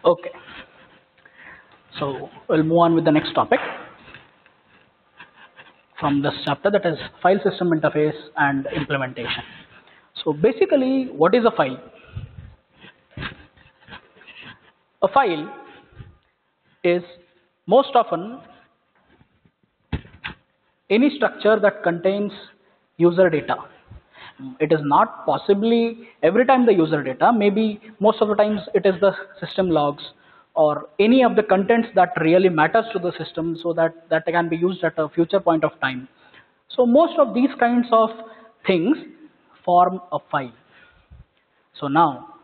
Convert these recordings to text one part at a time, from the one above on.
Okay, so we'll move on with the next topic from this chapter, that is file system interface and implementation. So basically, what is a file? A file is most often any structure that contains user data. It is not possibly every time the user data, maybe most of the times it is the system logs or any of the contents that really matters to the system, so that can be used at a future point of time. So most of these kinds of things form a file. So now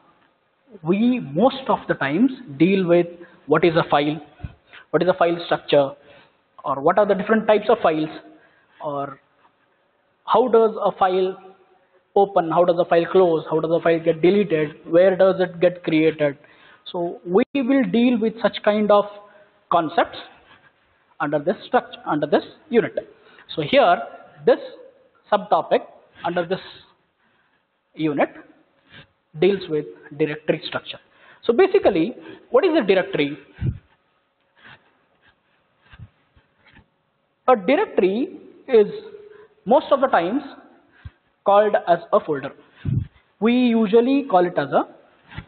we most of the times deal with what is a file, what is a file structure, or what are the different types of files, or how does a file open, how does a file close, how does a file get deleted, where does it get created. So we will deal with such kind of concepts under this structure, under this unit. So here this subtopic under this unit deals with directory structure. So basically, what is a directory? A directory is most of the times called as a folder. We usually call it as a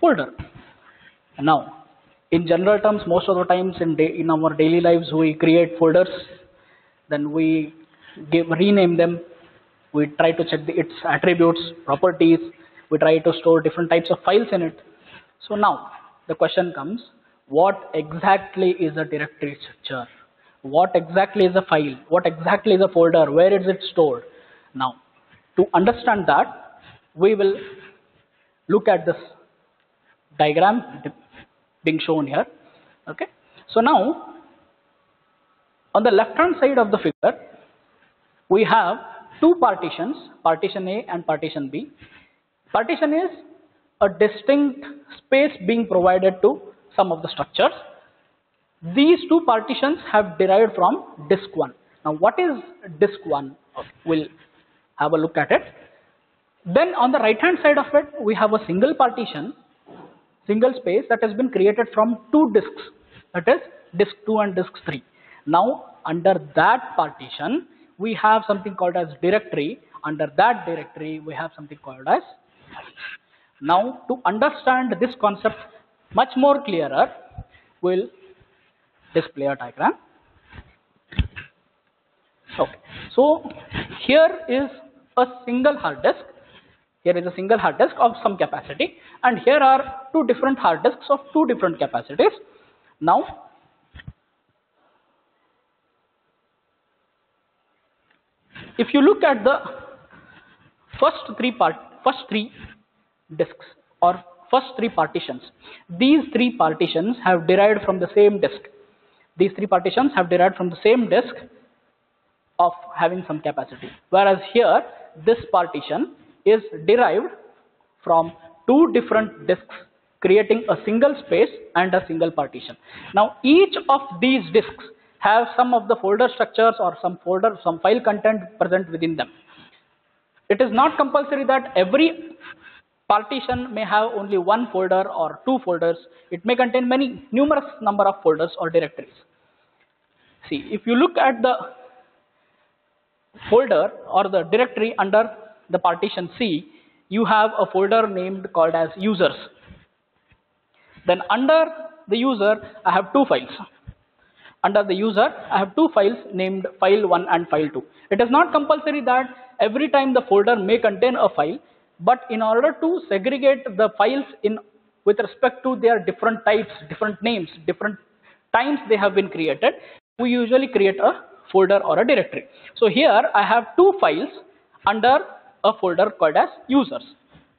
folder. Now, in general terms, most of the times in our daily lives, we create folders, then we rename them, we try to check its attributes, properties, we try to store different types of files in it. So now the question comes, what exactly is a directory structure? What exactly is a file? What exactly is a folder? Where is it stored? Now, to understand that, we will look at this diagram being shown here. Okay. So now, on the left hand side of the figure, we have two partitions, partition A and partition B. Partition is a distinct space being provided to some of the structures. These two partitions have derived from disk 1. Now what is disk 1? Okay, we'll have a look at it. Then on the right hand side of it, we have a single partition, single space that has been created from two disks, that is disk 2 and disk 3. Now under that partition, we have something called as directory. Under that directory, we have something called as files. Now to understand this concept much more clearer, we'll display a diagram. Okay. So here is a single hard disk. Here is a single hard disk of some capacity, and here are two different hard disks of two different capacities. Now, if you look at the first three disks or first three partitions, these three partitions have derived from the same disk. These three partitions have derived from the same disk of having some capacity, whereas here this partition is derived from two different disks creating a single space and a single partition. Now each of these disks have some of the folder structures or some file content present within them. It is not compulsory that every partition may have only one folder or two folders. It may contain numerous number of folders or directories. See, if you look at the folder or the directory under the partition C, you have a folder named called as users. Then under the user, I have two files. Under the user, I have two files named file 1 and file 2. It is not compulsory that every time the folder may contain a file, but in order to segregate the files with respect to their different types, different names, different times they have been created, we usually create a folder or a directory. So here I have two files under a folder called as users.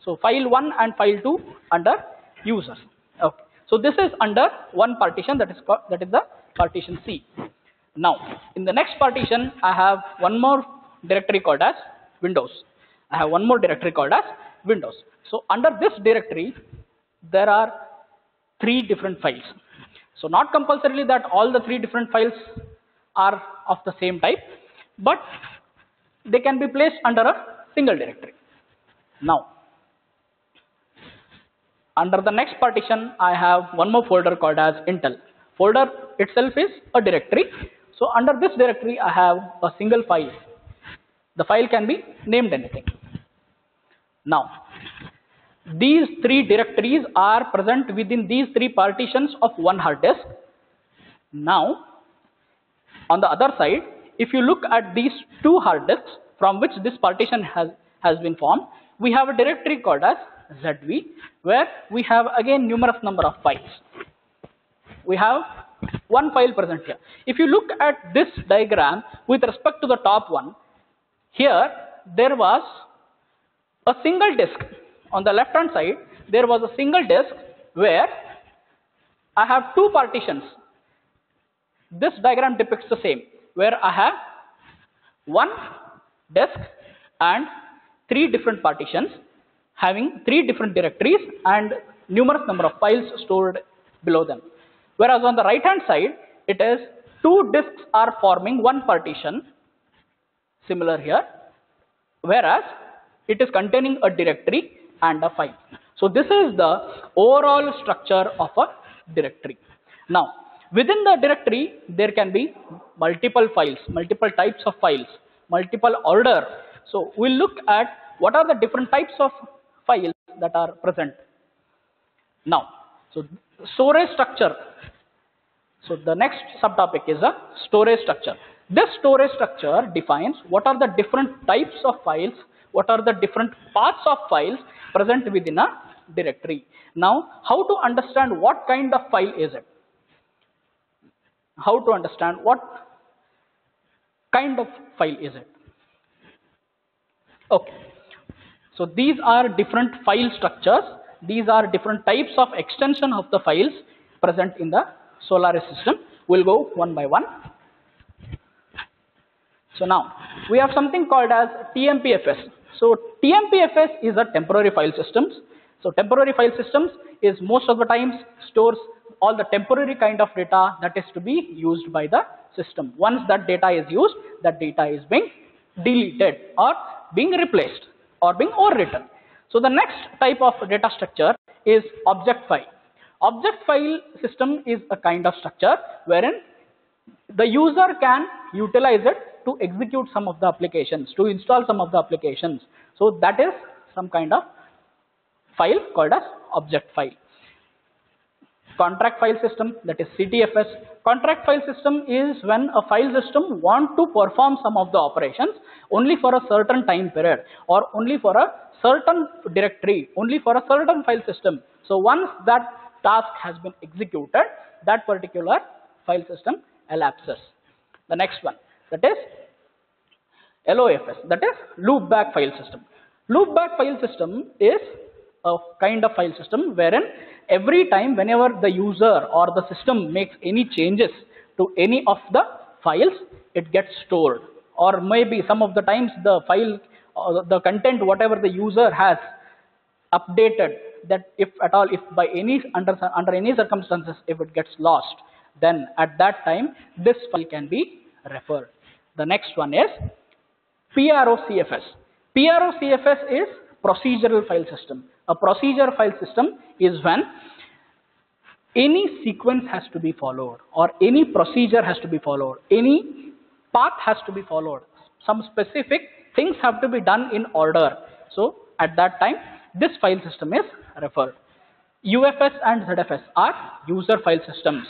So file 1 and file 2 under users. Okay. So this is under one partition, that is the partition C. Now in the next partition, I have one more directory called as Windows. I have one more directory called as Windows. So under this directory, there are three different files. So not compulsorily that all the three different files are of the same type, but they can be placed under a single directory. Now, Under the next partition, I have one more folder called as Intel. Folder itself is a directory. So under this directory, I have a single file. The file can be named anything. Now, these three directories are present within these three partitions of one hard disk. Now, on the other side, if you look at these two hard disks from which this partition has been formed, we have a directory called as ZV, where we have again numerous number of files. We have one file present here. If you look at this diagram with respect to the top one, here there was a single disk. On the left hand side, there was a single disk where I have two partitions. This diagram depicts the same, where I have one disk and three different partitions having three different directories and numerous number of files stored below them. Whereas on the right hand side, it is two disks are forming one partition, similar here, whereas it is containing a directory and a file. So this is the overall structure of a directory. Now, within the directory, there can be multiple files, multiple types of files, multiple order. So we'll look at what are the different types of files that are present. Now, so storage structure. So the next subtopic is a storage structure. This storage structure defines what are the different types of files, what are the different paths of files present within a directory. Now, how to understand what kind of file is it? How to understand what kind of file is it? Okay. So these are different file structures. These are different types of extension of the files present in the Solaris system. We'll go one by one. So now we have something called as TMPFS. So TMPFS is a temporary file systems. So temporary file systems is most of the times stores all the temporary kind of data that is to be used by the system. Once that data is used, that data is being deleted or being replaced or being overwritten. So the next type of data structure is object file. Object file system is a kind of structure wherein the user can utilize it to execute some of the applications, to install some of the applications. So that is some kind of file called as object file. Contract file system, that is CTFS. Contract file system is when a file system wants to perform some of the operations only for a certain time period or only for a certain directory, only for a certain file system. So once that task has been executed, that particular file system elapses. The next one, that is LOFS, that is loop back file system. Loop back file system is a kind of file system wherein every time whenever the user or the system makes any changes to any of the files, it gets stored, or maybe some of the times the file the content whatever the user has updated, that if at all, if by any under any circumstances if it gets lost, then at that time this file can be referred. The next one is PROCFS. PROCFS is procedural file system. A procedure file system is when any sequence has to be followed or any procedure has to be followed, any path has to be followed, some specific things have to be done in order. So at that time this file system is referred. UFS and ZFS are user file systems.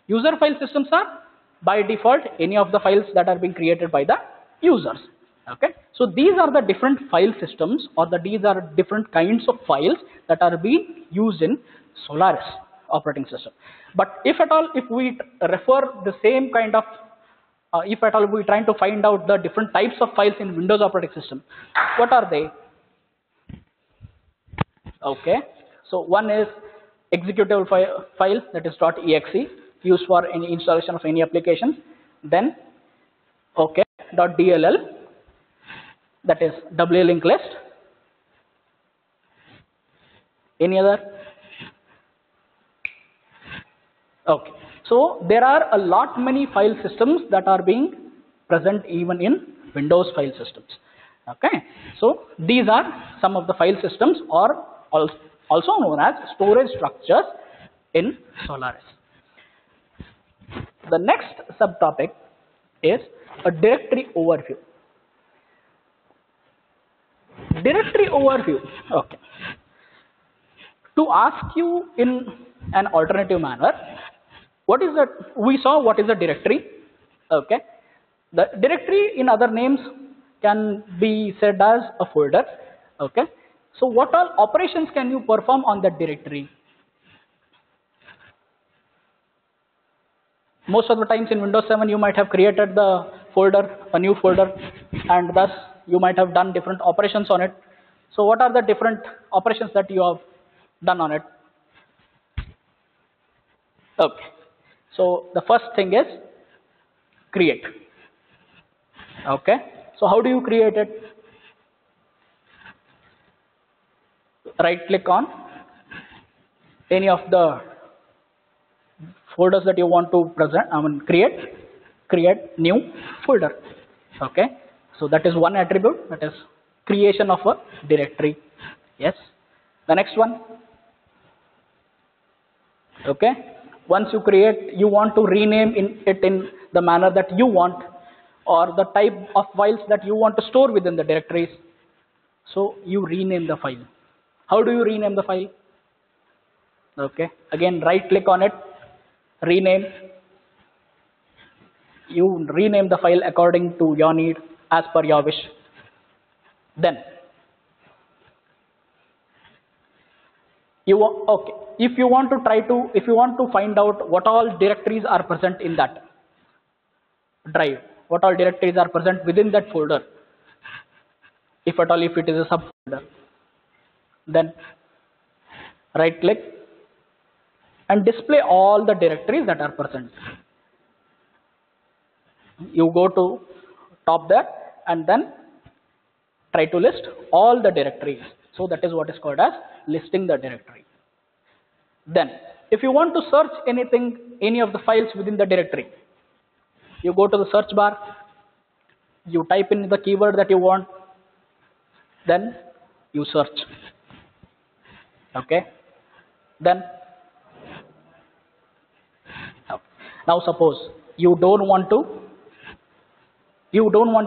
User file systems are by default any of the files that are being created by the users. Okay, so these are the different file systems, or these are different kinds of files that are being used in Solaris operating system. But if at all, if we refer the same kind of, if at all we trying to find out the different types of files in Windows operating system, what are they? Okay, so one is executable file, that is .exe, used for any installation of any applications. Then okay, .dll, that is WA linked list. Any other? Okay, so there are a lot many file systems that are being present even in Windows file systems. Okay, so these are some of the file systems or also known as storage structures in Solaris. The next subtopic is a directory overview. Directory overview. Okay. To ask you in an alternative manner, what is the, we saw what is a directory. Okay. The directory in other names can be said as a folder. Okay. So what all operations can you perform on that directory? Most of the times in Windows 7 you might have created the folder, a new folder, and thus you might have done different operations on it. So what are the different operations that you have done on it? Okay. So the first thing is create. Okay. So how do you create it? Right click on any of the folders that you want to create new folder. Okay. So that is one attribute, that is creation of a directory. Yes. The next one. Okay. Once you create, you want to rename it in the manner that you want, or the type of files that you want to store within the directories. So you rename the file. How do you rename the file? Okay. Again, right click on it, rename. You rename the file according to your need, as per your wish. Then okay. If you want to find out what all directories are present in that drive, what all directories are present within that folder, if at all, if it is a subfolder, then right click and display all the directories that are present. You go to top there and then try to list all the directories. So that is what is called as listing the directory. Then if you want to search anything, any of the files within the directory, you go to the search bar, you type in the keyword that you want, then you search. Okay. Then now suppose you don't want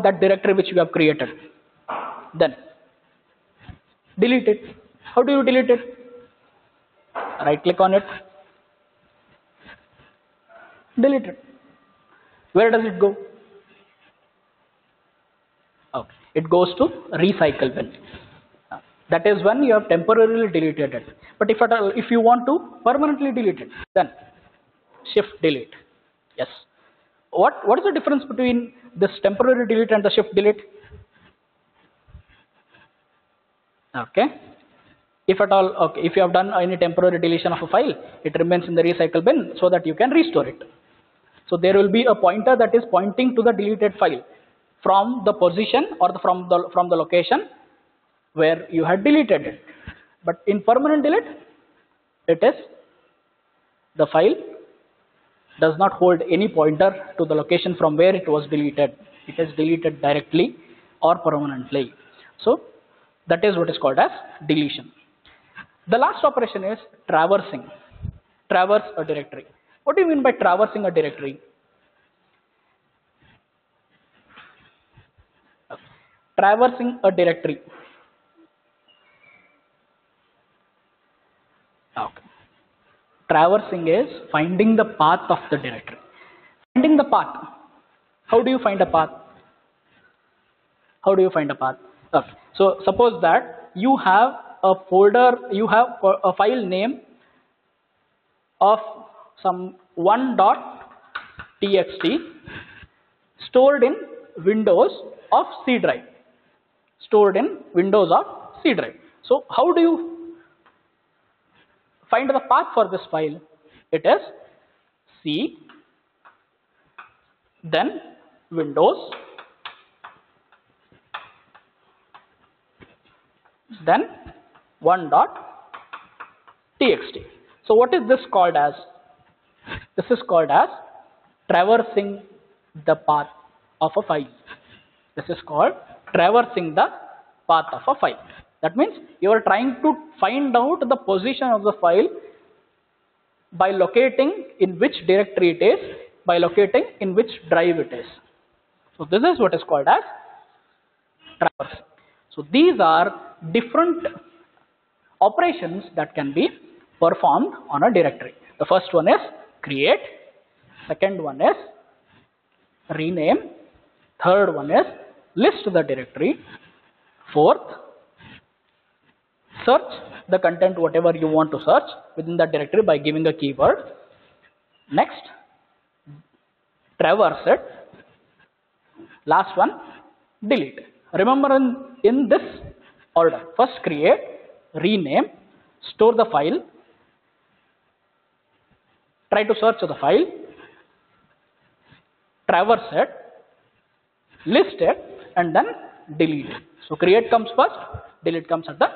that directory which you have created, then delete it. How do you delete it? Right click on it, delete it. Where does it go? Okay. It goes to recycle bin. That is when you have temporarily deleted it. But if you want to permanently delete it, then shift delete. Yes. What is the difference between this temporary delete and the shift delete? Okay. If at all, okay, if you have done any temporary deletion of a file, it remains in the recycle bin so that you can restore it. So there will be a pointer that is pointing to the deleted file from the position or from the location where you had deleted it. But in permanent delete, it is the file does not hold any pointer to the location from where it was deleted. It is deleted directly or permanently. So that is what is called as deletion. The last operation is traversing. Traverse a directory. What do you mean by traversing a directory? Traversing a directory. Okay. Traversing is finding the path of the directory. Finding the path. How do you find a path? How do you find a path? Okay. So suppose that you have a folder, you have a file name of some 1.txt stored in Windows of C drive. Stored in Windows of C drive. So how do you find the path for this file? It is C, then Windows, then 1.txt. So what is this called as? This is called as traversing the path of a file. This is called traversing the path of a file. That means you are trying to find out the position of the file by locating in which directory it is, by locating in which drive it is. So this is what is called as traverse. So these are different operations that can be performed on a directory. The first one is create, second one is rename, third one is list the directory, fourth, search the content whatever you want to search within that directory by giving a keyword. Next, traverse it. Last one, delete. Remember in this order: first create, rename, store the file, try to search the file, traverse it, list it, and then delete. So create comes first, delete comes at the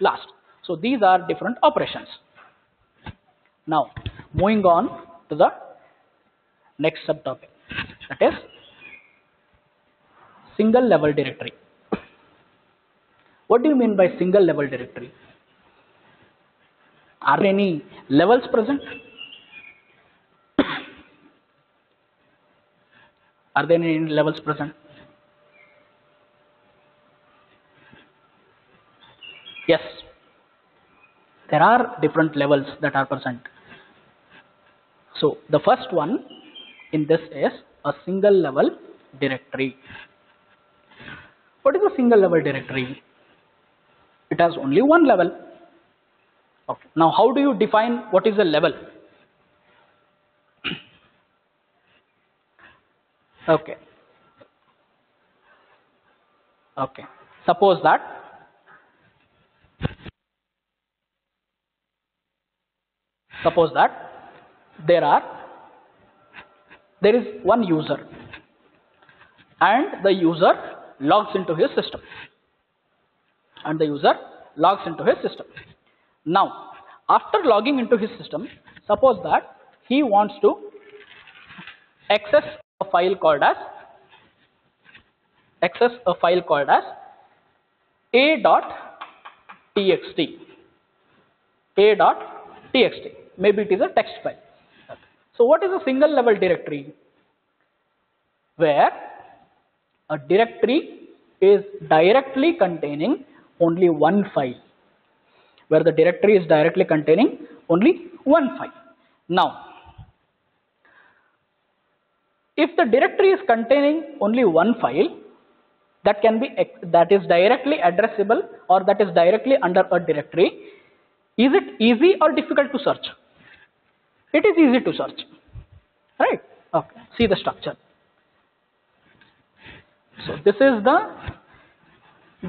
last. So these are different operations. Now moving on to the next subtopic, that is single level directory. What do you mean by single level directory? Are there any levels present? Are there any levels present? Yes, there are different levels that are present. So the first one in this is a single level directory. What is a single level directory? It has only one level. Okay. Now how do you define what is a level? Okay. Okay. Suppose that there is one user and the user logs into his system. Now, after logging into his system, suppose that he wants to access a file called as a.txt. Maybe it is a text file. So what is a single level directory? Where a directory is directly containing only one file. Now, if the directory is containing only one file that is directly addressable or that is directly under a directory, is it easy or difficult to search? It is easy to search, right? Okay. See the structure. So this is the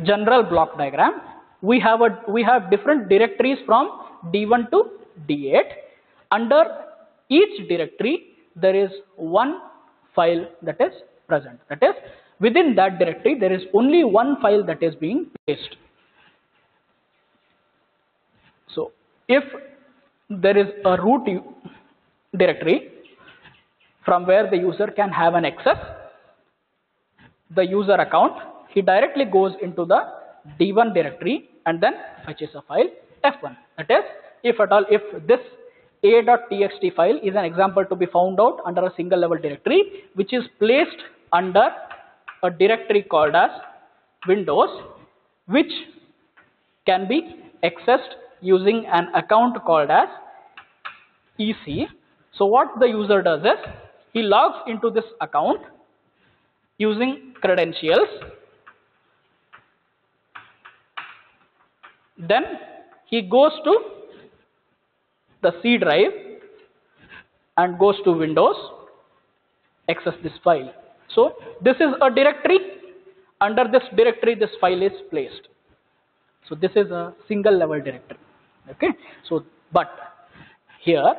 general block diagram. We have different directories from D1 to D8. Under each directory there is one file that is present. That is, within that directory there is only one file that is being placed. So if there is a root directory from where the user can have an access, the user account, he directly goes into the D1 directory and then fetches a file F1. That is, if this a.txt file is an example to be found out under a single level directory which is placed under a directory called as Windows, which can be accessed using an account called as EC. So what the user does is he logs into this account using credentials, then he goes to the C drive and goes to Windows, access this file. So this is a directory. Under this directory this file is placed. So this is a single level directory. Okay. So but here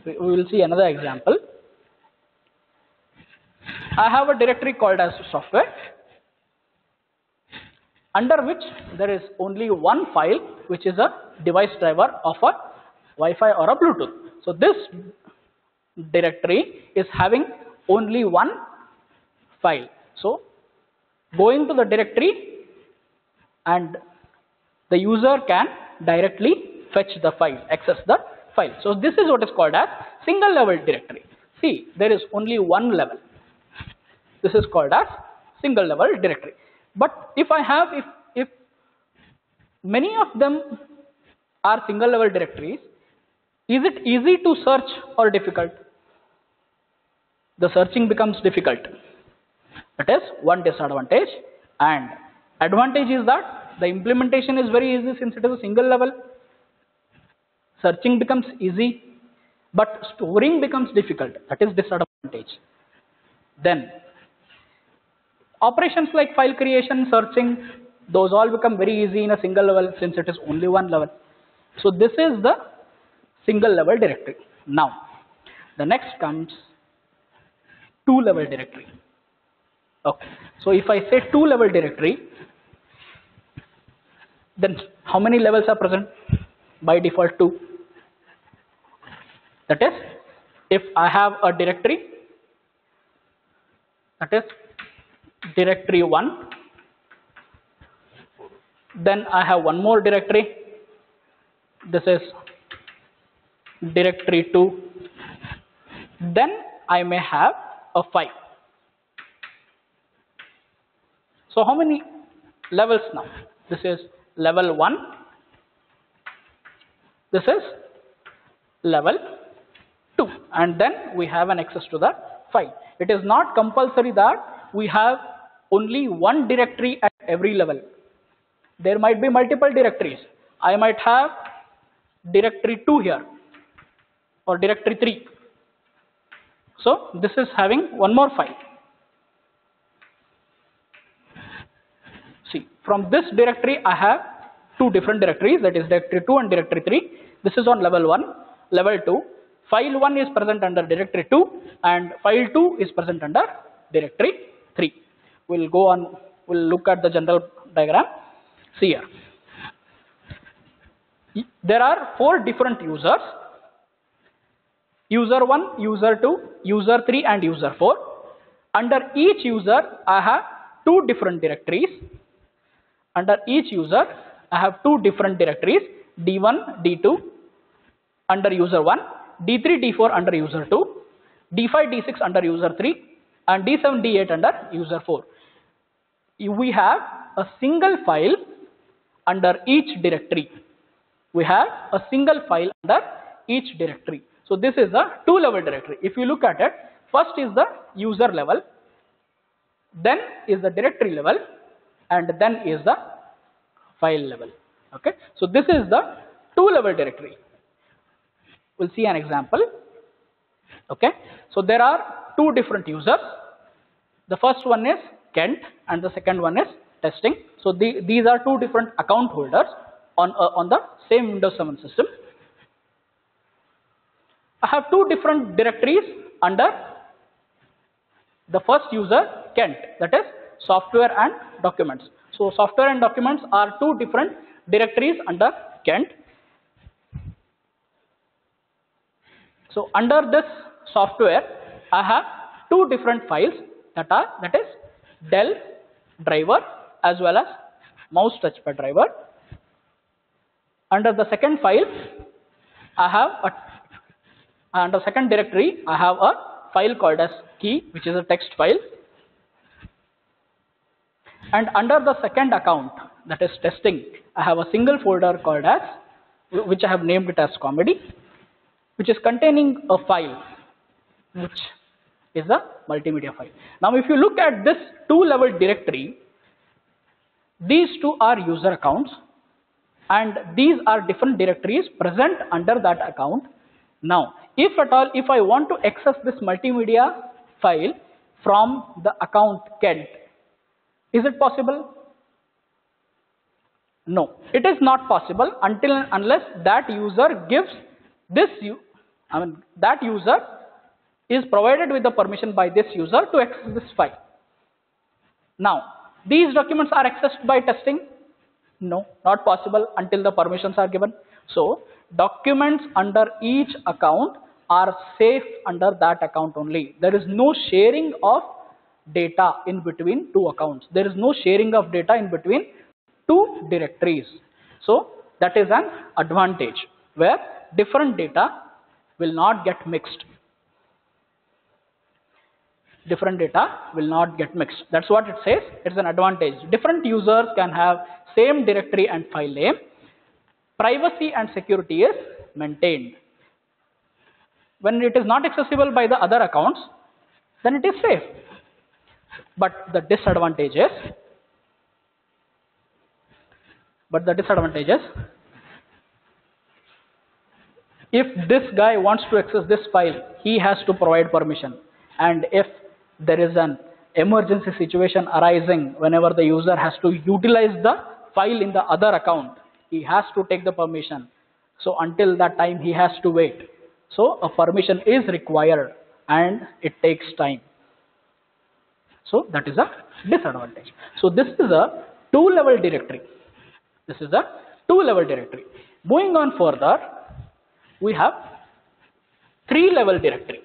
we will see another example. I have a directory called as software, under which there is only one file which is a device driver of a Wi-Fi or a Bluetooth. So this directory is having only one file. So going to the directory and the user can directly fetch the file, access the file. So this is what is called as single level directory. See, there is only one level. This is called as single level directory. But if many of them are single level directories, is it easy to search or difficult? The searching becomes difficult. That is one disadvantage. And advantage is that the implementation is very easy since it is a single level. Searching becomes easy, but storing becomes difficult. That is disadvantage. Then operations like file creation, searching, those all become very easy in a single level since it is only one level. So this is the single level directory. Now, the next comes two level directory. Okay. So if I say two level directory, then how many levels are present? By default, two. That is, if I have a directory, that is directory 1, then I have one more directory, this is directory 2, then I may have a 5. So how many levels now? This is level 1, this is level 2, and then we have an access to the file. It is not compulsory that we have only one directory at every level. There might be multiple directories. I might have directory 2 here or directory 3. So this is having one more file. See, from this directory I have two different directories, that is directory 2 and directory 3. This is on level 1. Level 2, file 1 is present under directory 2 and file 2 is present under directory 3. We'll go on, we'll look at the general diagram. See here. There are 4 different users: user 1, user 2, user 3 and user 4. Under each user I have two different directories. Under each user I have two different directories, D1, D2 under user 1, D3, D4 under user 2, D5, D6 under user 3 and D7, D8 under user 4. We have a single file under each directory. We have a single file under each directory. So this is a two level directory. If you look at it, first is the user level, then is the directory level, and then is the file level. Okay. So this is the two level directory. We'll see an example. Okay. So there are two different users. The first one is Kent and the second one is testing. So these are two different account holders on the same Windows 7 system. I have two different directories under the first user, Kent, that is software and documents. So software and documents are two different directories under Kent. So under this software I have two different files that is Dell driver as well as mouse touchpad driver. Under the second file I have under second directory I have a file called as key, which is a text file. And under the second account, that is testing, I have a single folder called as, which I have named it as comedy, which is containing a file which is a multimedia file. Now if you look at this two level directory, these two are user accounts and these are different directories present under that account. Now if at all, if I want to access this multimedia file from the account Kent, is it possible? No, it is not possible until and unless that user gives this, that user is provided with the permission by this user to access this file. Now, these documents are accessed by testing? No, not possible until the permissions are given. So, documents under each account are safe under that account only. There is no sharing of data in between two accounts. There is no sharing of data in between two directories. So that is an advantage where different data will not get mixed. Different data will not get mixed. That's what it says. It's an advantage. Different users can have same directory and file name. Privacy and security is maintained. When it is not accessible by the other accounts, then it is safe. But the disadvantage is, if this guy wants to access this file, he has to provide permission. And if there is an emergency situation arising whenever the user has to utilize the file in the other account, he has to take the permission. So until that time, he has to wait. So a permission is required and it takes time. So that is a disadvantage. So this is a two-level directory. Moving on further, we have three-level directory.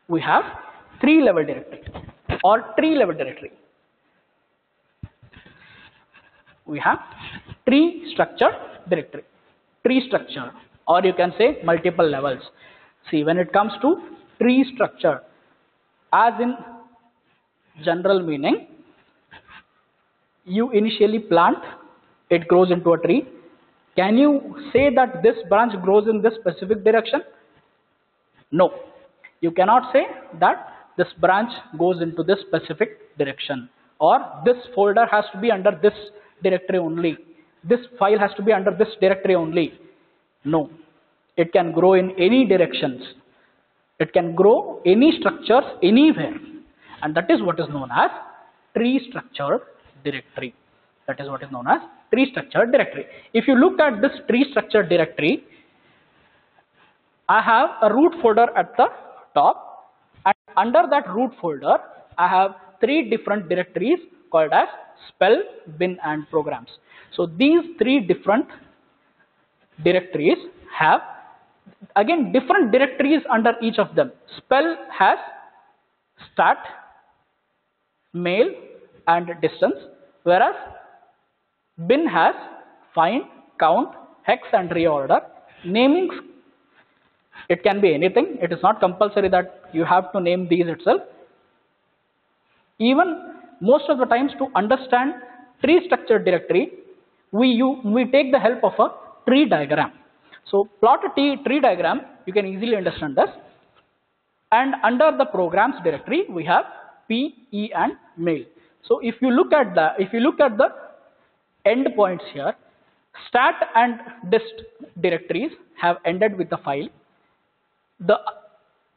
We have three-level directory or tree-level directory. We have tree structure directory. Tree structure, or you can say multiple levels. See, when it comes to tree structure, as in general meaning, you initially plant, it grows into a tree. Can you say that this branch grows in this specific direction? No. You cannot say that this branch goes into this specific direction, or this folder has to be under this directory only. This file has to be under this directory only. No. It can grow in any directions. It can grow any structures anywhere. And that is what is known as tree structure directory. That is what is known as tree structure directory. If you look at this tree structure directory, I have a root folder at the top, and under that root folder, I have three different directories called as spell, bin, and programs. So these three different directories have again different directories under each of them. Spell has start, mail, and distance, whereas bin has find, count, hex, and reorder. Naming, it can be anything. It is not compulsory that you have to name these itself. Even most of the times, to understand tree structure directory, we take the help of a tree diagram. So plot a tree diagram, you can easily understand this. And under the programs directory, we have P, E, and mail. So if you look at the endpoints here, stat and dist directories have ended with the file.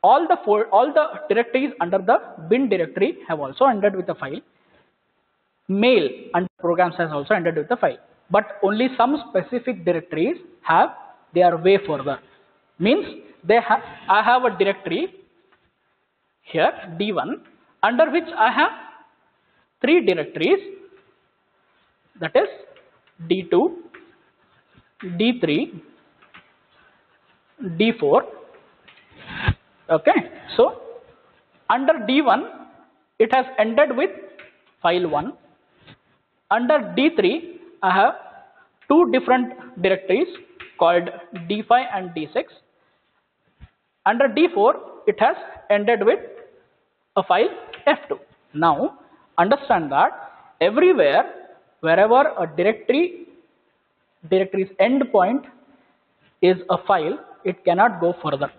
All the directories under the bin directory have also ended with the file. Mail and programs has also ended with the file. But only some specific directories they are way further. Means I have a directory here, D1, under which I have three directories, that is D2, D3, D4. Okay, so under D1, it has ended with file 1. Under D3, I have two different directories called D5 and D6. Under D4, it has ended with a file F2. Now, understand that everywhere, wherever a directory's endpoint is a file, it cannot go further.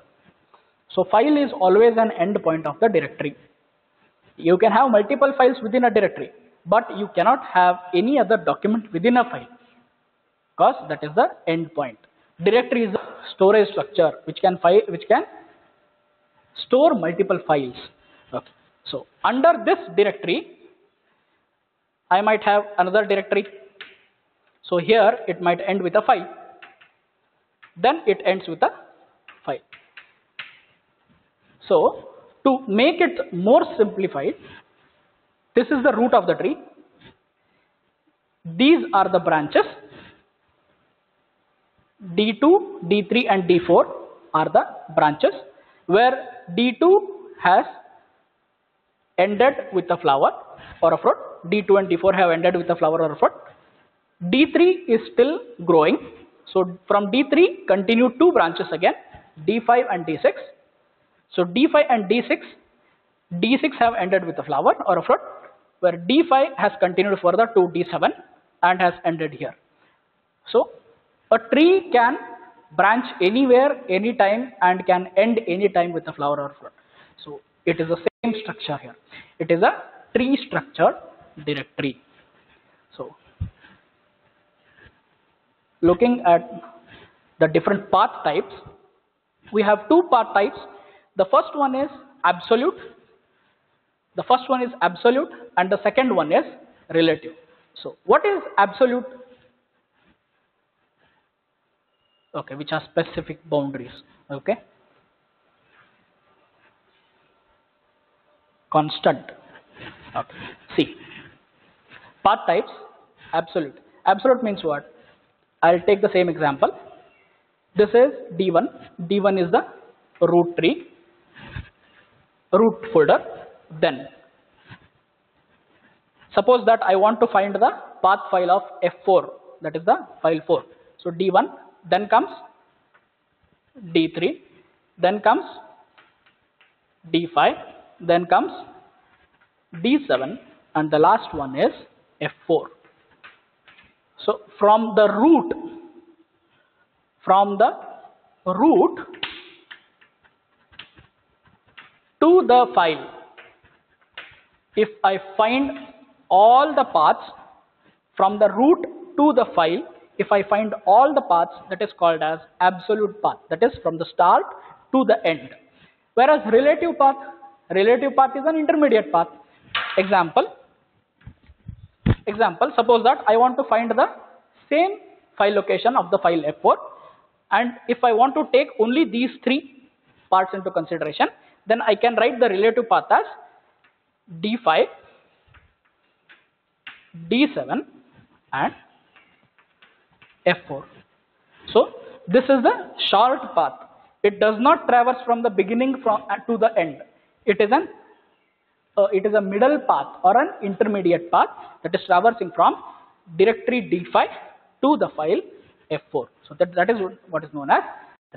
So file is always an endpoint of the directory. You can have multiple files within a directory, but you cannot have any other document within a file, because that is the endpoint. Directory is a storage structure which can store multiple files. Okay. So under this directory, I might have another directory. So here it might end with a file. Then it ends with a file. So to make it more simplified, this is the root of the tree. These are the branches. D2, D3, and D4 are the branches, where D2 has ended with a flower or a fruit. D2 and D4 have ended with a flower or a fruit. D3 is still growing. So from D3 continue two branches again, D5 and D6. So D5 and D6, D6 have ended with a flower or a fruit, where D5 has continued further to D7 and has ended here. So a tree can branch anywhere, anytime, and can end anytime with a flower or fruit. So it is the same structure here. It is a tree structured directory. So looking at the different path types, we have two path types. The first one is absolute. The first one is absolute and the second one is relative. So what is absolute? Okay, which are specific boundaries. Okay. Constant. Okay. See. Path types, absolute. Absolute means what? I'll take the same example. This is D1. D1 is the root tree, root folder. Then suppose that I want to find the path file of F4, that is the file 4. So D1, then comes D3, then comes D5, then comes D7, and the last one is F4. So from the root to the file, if I find all the paths from the root to the file, if I find all the paths, that is called as absolute path, that is from the start to the end. Whereas relative path is an intermediate path. Example, suppose that I want to find the same file location of the file F4, and if I want to take only these three parts into consideration, then I can write the relative path as D5, D7 and F4. So this is the short path. It does not traverse from the beginning to the end. It is a middle path or an intermediate path that is traversing from directory D5 to the file F4. So that is what is known as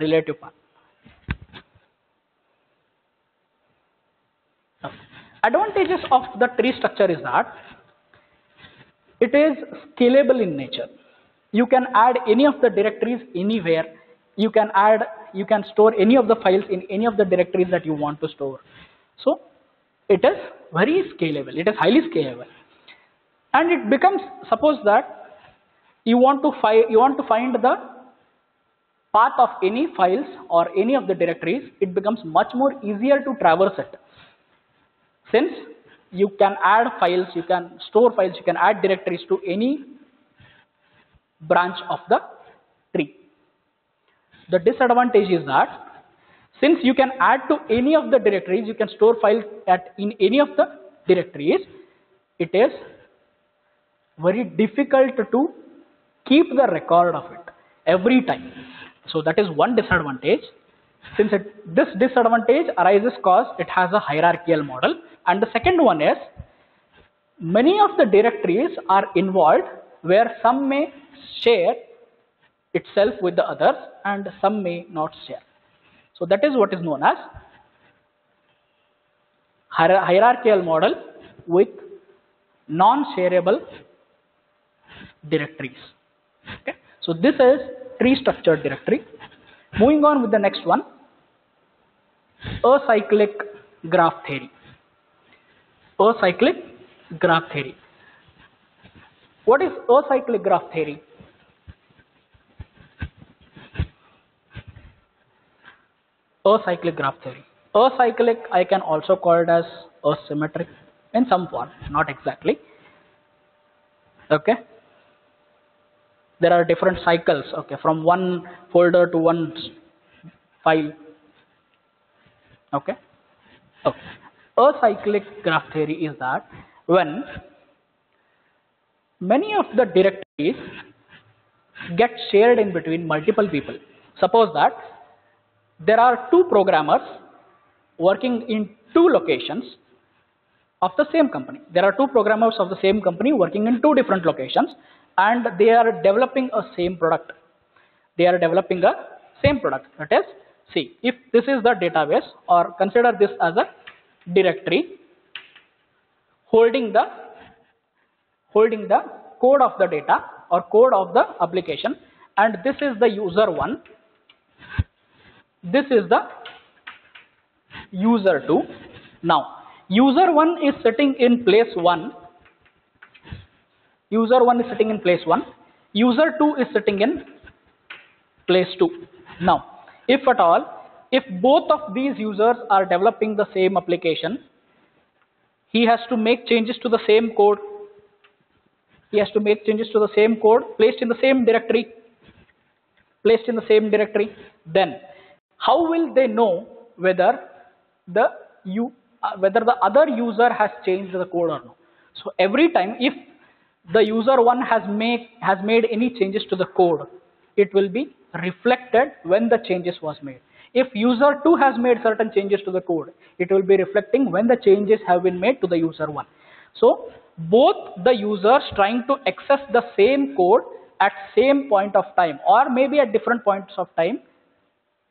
relative path. Advantages of the tree structure is that it is scalable in nature. You can add any of the directories anywhere. You can store any of the files in any of the directories that you want to store. So it is very scalable. It is highly scalable, and it becomes, suppose that you want to find the path of any files or any of the directories, it becomes much more easier to traverse it. Since you can add files, you can store files, you can add directories to any branch of the tree. The disadvantage is that since you can add to any of the directories, you can store files in any of the directories, it is very difficult to keep the record of it every time. So that is one disadvantage. Since this disadvantage arises because it has a hierarchical model. And the second one is, many of the directories are involved where some may share itself with the others and some may not share. So that is what is known as hierarchical model with non-shareable directories. Okay. So this is tree structured directory. Moving on with the next one, acyclic graph theory. Acyclic graph theory. What is acyclic graph theory? Acyclic graph theory. Acyclic I can also call it as asymmetric in some form, not exactly. Okay. There are different cycles, okay, from one folder to one file. Okay. Okay. Acyclic graph theory is that when many of the directories get shared in between multiple people. Suppose that there are two programmers working in two locations, of the same company. There are two programmers of the same company working in two different locations, and they are developing a same product. They are developing a same product. That is, see, if this is the database, or consider this as a directory holding the code of the data or code of the application, and this is the user 1, this is the user 2. Now user 1 is sitting in place 1, user 1 is sitting in place 1, user 2 is sitting in place 2. Now if at all, if both of these users are developing the same application, he has to make changes to the same code. He has to make changes to the same code placed in the same directory. Then how will they know whether the other user has changed the code or not? So every time if the user 1 has made any changes to the code, it will be reflected when the changes was made. If user 2 has made certain changes to the code, it will be reflecting when the changes have been made to the user 1. So both the users trying to access the same code at same point of time, or maybe at different points of time,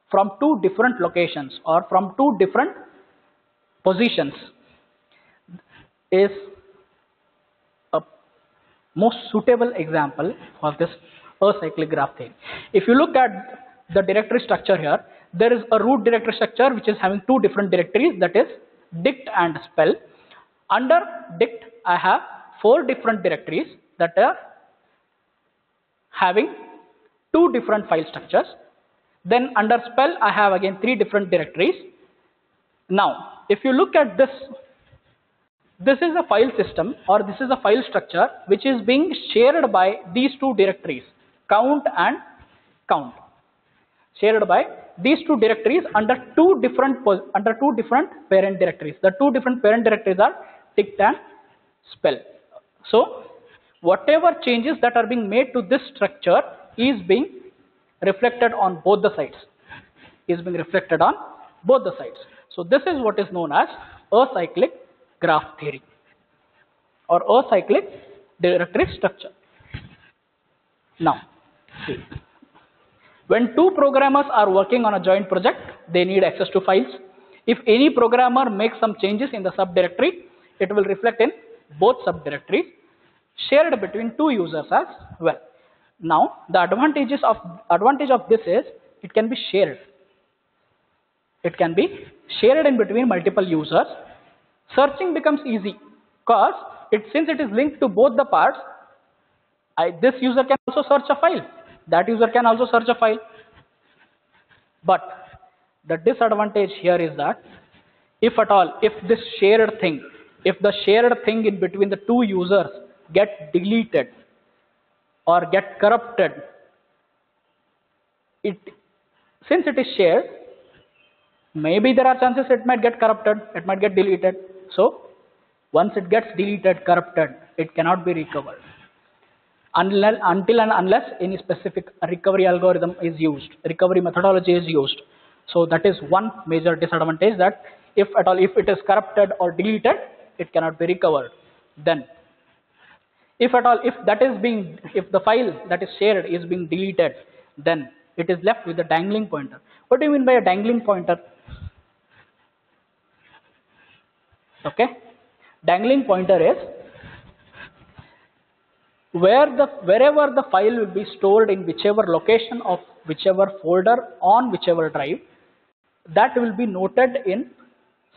from two different locations or from two different positions, is a most suitable example for this acyclic graph theory. If you look at the directory structure here, there is a root directory structure which is having two different directories, that is dict and spell. Under dict I have 4 different directories that are having 2 different file structures. Then under spell I have again 3 different directories. Now if you look at this, this is a file system, or this is a file structure which is being shared by these 2 directories, count and count, shared by these 2 directories under two different parent directories. The 2 different parent directories are dict and spell. So whatever changes that are being made to this structure is being reflected on both the sides. So this is what is known as acyclic graph theory or acyclic directory structure. Now see, when two programmers are working on a joint project, they need access to files. If any programmer makes some changes in the subdirectory, it will reflect in both subdirectories, shared between 2 users as well. Now the advantage of this is it can be shared. It can be shared in between multiple users. Searching becomes easy because since it is linked to both the parts, this user can also search a file, that user can also search a file. But the disadvantage here is that if at all, if the shared thing in between the 2 users get deleted or get corrupted, since it is shared, maybe there are chances it might get corrupted, it might get deleted. So once it gets deleted, corrupted, it cannot be recovered until and unless any specific recovery algorithm is used, recovery methodology is used. So that is one major disadvantage, that if at all, if it is corrupted or deleted, it cannot be recovered. Then if at all, if the file that is shared is being deleted, then it is left with a dangling pointer. What do you mean by a dangling pointer? Okay, dangling pointer is wherever the file will be stored in whichever location of whichever folder on whichever drive, that will be noted in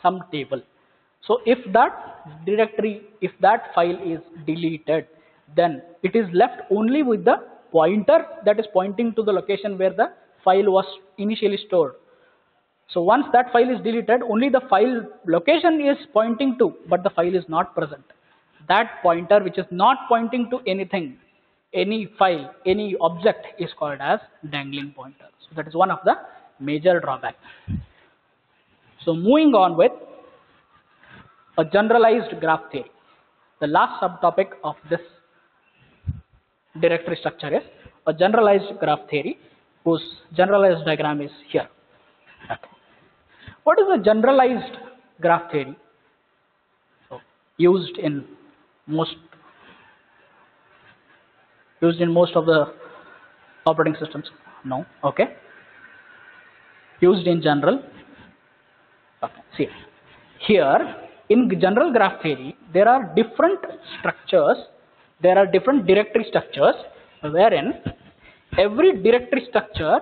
some table. So if that directory, if that file is deleted, then it is left only with the pointer that is pointing to the location where the file was initially stored. So once that file is deleted, only the file location is pointing to, but the file is not present. That pointer which is not pointing to anything, any file, any object, is called as dangling pointer. So that is one of the major drawbacks. So moving on with a generalized graph theory. The last subtopic of this directory structure is a generalized graph theory, whose generalized diagram is here. Okay. What is a generalized graph theory? So used in most of the operating systems? No. Okay. Used in general. Okay. See, here in general graph theory, there are different structures. There are different directory structures, wherein every directory structure,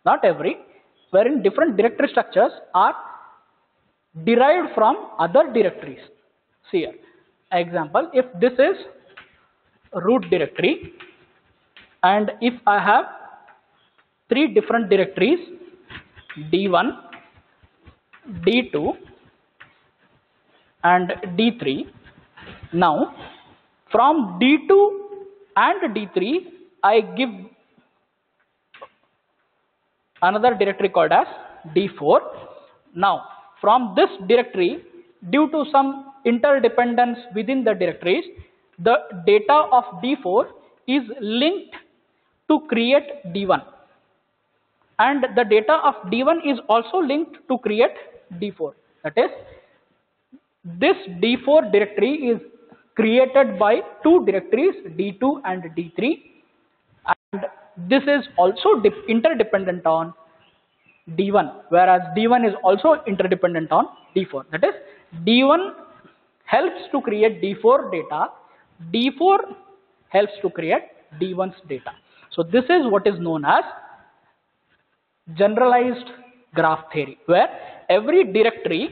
not every, wherein different directory structures are derived from other directories. See here, example, if this is root directory, and if I have three different directories, D1, D2 and D3. Now from D2 and D3 I give another directory called as D4. Now from this directory, due to some interdependence within the directories, the data of D4 is linked to create D1, and the data of D1 is also linked to create D4. That is, this D4 directory is created by two directories, D2 and D3, and this is also interdependent on D1, whereas D1 is also interdependent on D4. That is, D1 helps to create D4 data, D4 helps to create D1's data. So this is what is known as generalized graph theory, where every directory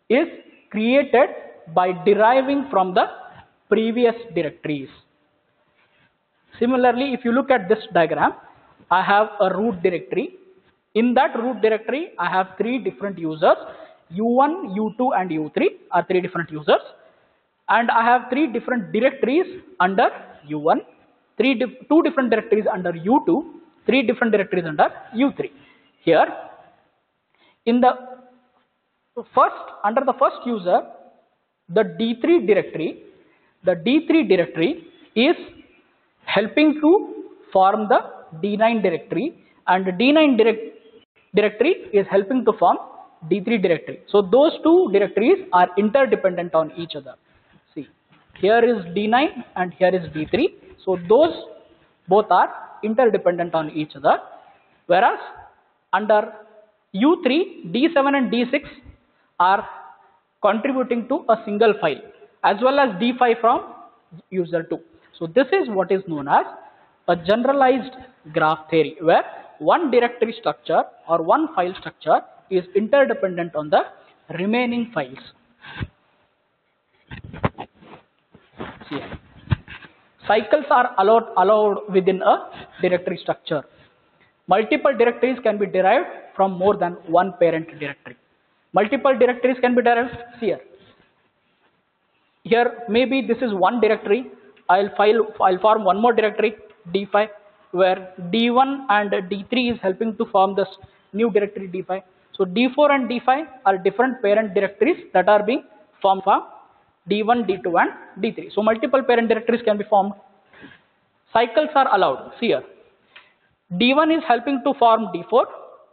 is created by deriving from the previous directories. Similarly, if you look at this diagram, I have a root directory. In that root directory, I have three different users. U1, U2 and U3 are three different users. And I have three different directories under U1, two different directories under U2, three different directories under U3. Here, in the under the first user, the D3 directory is helping to form the D9 directory, and the D9 directory is helping to form D3 directory. So those two directories are interdependent on each other. See, here is D9 and here is D3. So those both are interdependent on each other, whereas under U3, D7 and D6 are contributing to a single file, as well as D5 from user 2. So this is what is known as a generalized graph theory, where one directory structure or one file structure is interdependent on the remaining files. See, cycles are allowed within a directory structure. Multiple directories can be derived from more than one parent directory. Multiple directories can be derived. See here. Here maybe this is one directory. I'll form one more directory, D5, where D1 and D3 is helping to form this new directory D5. So D4 and D5 are different parent directories that are being formed from D1, D2 and D3. So multiple parent directories can be formed. Cycles are allowed. See here. D1 is helping to form D4.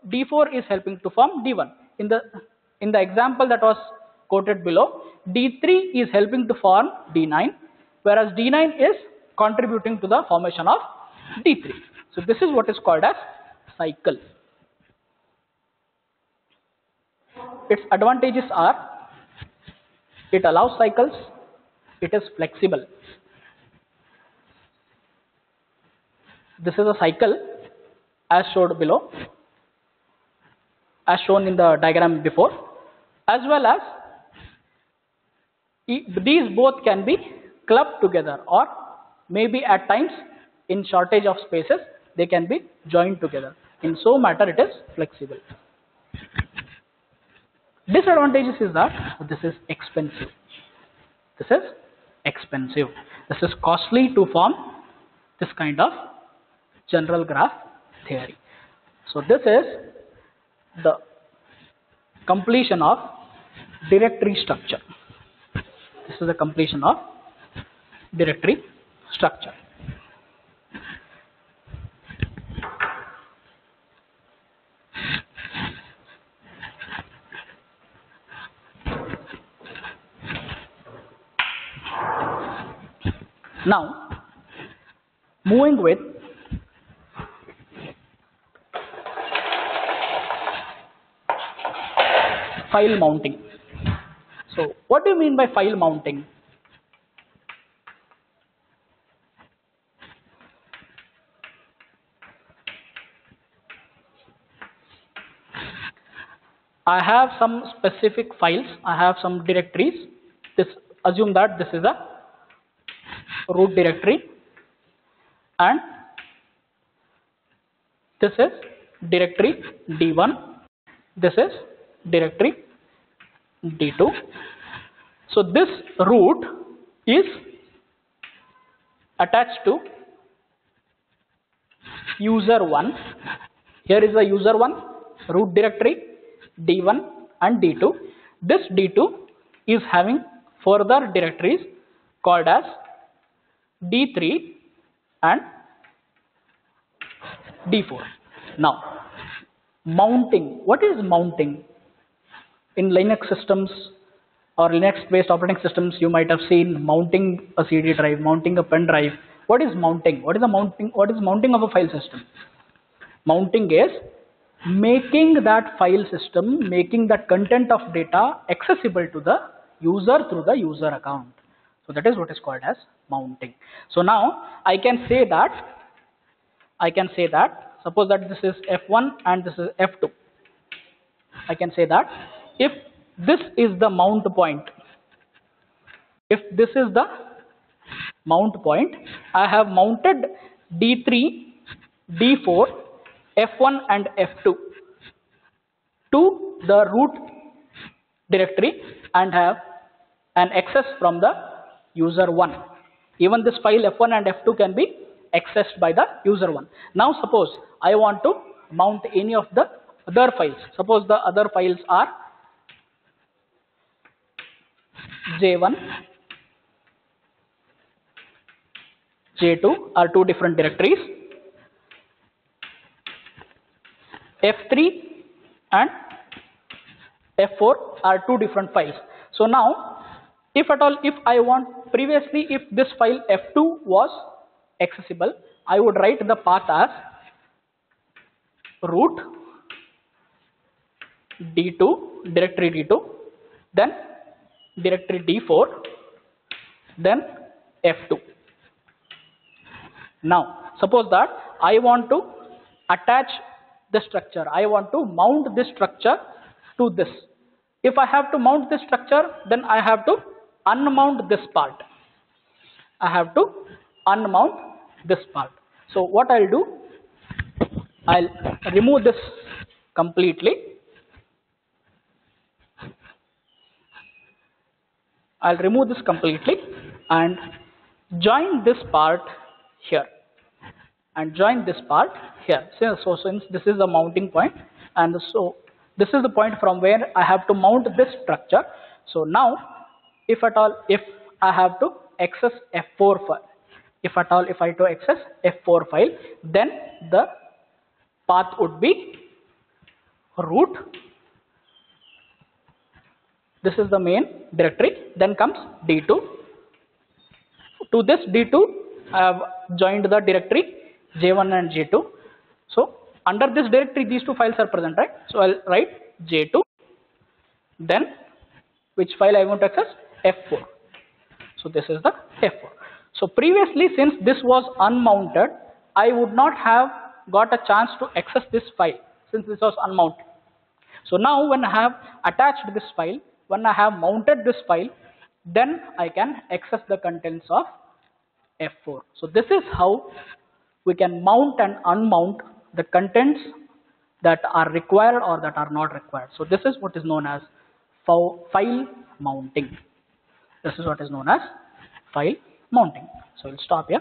D4 is helping to form D1. In the example that was quoted below, D3 is helping to form D9, whereas D9 is contributing to the formation of D3. So this is what is called as cycle. Its advantages are, it allows cycles, it is flexible. This is a cycle as shown below, as shown in the diagram before, as well as these both can be clubbed together, or maybe at times in shortage of spaces they can be joined together. In so matter it is flexible. Disadvantages is that this is expensive. This is expensive. This is costly to form this kind of general graph theory. So this is the completion of directory structure. This is the completion of directory structure. Now, moving with file mounting. So, what do you mean by file mounting? I have some specific files, I have some directories. Assume that this is a root directory and this is directory D1, this is directory D2. So this root is attached to user1. Here is the user1 root directory D1 and D2. This D2 is having further directories called as D3 and D4. Now, mounting. What is mounting? In Linux systems or Linux based operating systems, you might have seen mounting a CD drive, mounting a pen drive. What is mounting? What is the mounting? What is mounting of a file system? Mounting is making that file system, making that content of data accessible to the user through the user account. So that is what is called as mounting. So now I can say that suppose that this is F1 and this is F2. I can say that if this is the mount point, if this is the mount point, I have mounted D3, D4, F1 and F2 to the root directory and have an access from the user 1. Even this file F1 and F2 can be accessed by the user 1. Now suppose I want to mount any of the other files. Suppose the other files are J1, J2 are two different directories. F3 and F4 are two different files. So now, if at all, if I want previously, if this file F2 was accessible, I would write the path as root D2, directory D2, then directory D4, then F2. Now, suppose that I want to attach the structure, I want to mount this structure to this. If I have to mount this structure, then I have to unmount this part. I have to unmount this part. So what I'll do, I'll remove this completely. I'll remove this completely and join this part here and join this part here. So since this is the mounting point, and so this is the point from where I have to mount this structure. So now, if at all, if I have to access F4 file, if at all, if I to access F4 file, then the path would be root. This is the main directory. Then comes D2. To this D2, I have joined the directory J1 and J2. So under this directory, these two files are present, right? So I'll write J2. Then which file I want to access? F4. So this is the F4. So previously, since this was unmounted, I would not have got a chance to access this file since this was unmounted. So now when I have attached this file, when I have mounted this file, then I can access the contents of F4. So this is how we can mount and unmount the contents that are required or that are not required. So this is what is known as file mounting. This is what is known as file mounting. So we'll stop here.